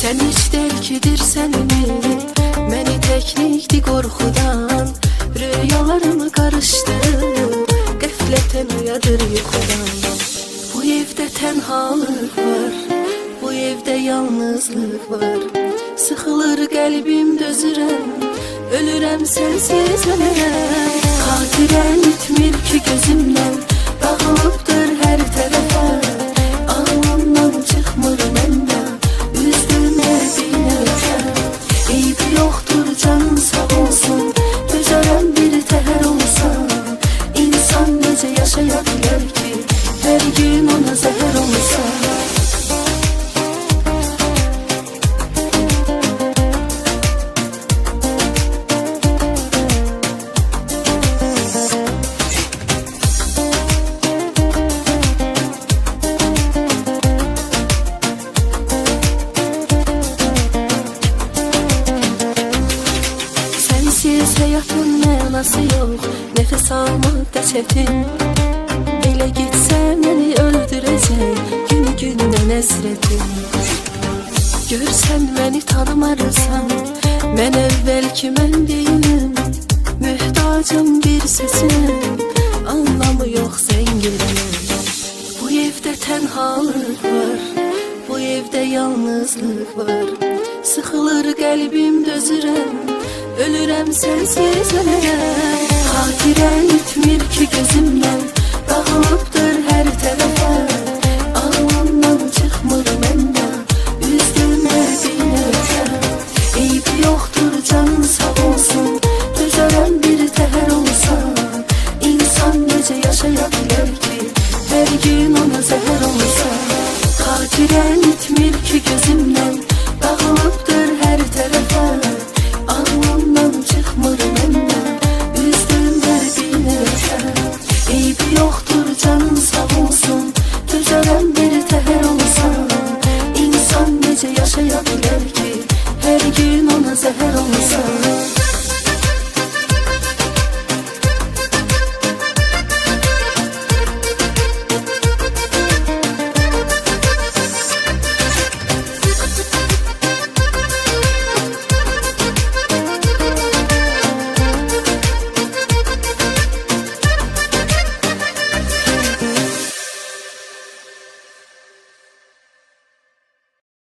Sən heç dərkidirsən məni təklikdi qorxudan. Rüyalarımı qarışdırıb qəflətən uyadır yuxudan. Bu evdə tənhalıq var, bu evdə yalnızlıq var. Sıxılır qəlbim, dözürəm, ölürəm sənsiz ölürəm. Xatirən itmir ki gözümdən, dağılıbdır hər tərəfə. Ağlımdan çıxmır məndən, üzdümə binərkən. Eyb yoxdur canım sağ olsun, dözərəm bir təhər olsan. İnsan necə yaşaya bilər ki, hər gün ona zəhər olsa. Sensiz həyatın mənası yox, nəfəs almaq da çətin. Belə getsə məni öldürəcək, gün-gündən əsrətin. Görsən məni tanımarsan, mən əvvəlki mən deyiləm. Mühtacım bir səsinə, anlamı yox zənginəm. Bu evdə tənhalıq var, bu evdə yalnızlıq var. Sıxılır qəlbim, dözürəm, ölürəm sənsiz ölürəm. Xatirən itmir ki gözümdən, dağılıbdır hər tərəfə. Ağlımdan çıxmır məndən, üzdümə binərkən. Eyb yoxdur canım sağ olsun, dözərəm bir təhər olsan. İnsan necə yaşaya bilər ki, hər gün ona zəhər olsa. Xatirən itmir ki gözümdən, dağılıbdır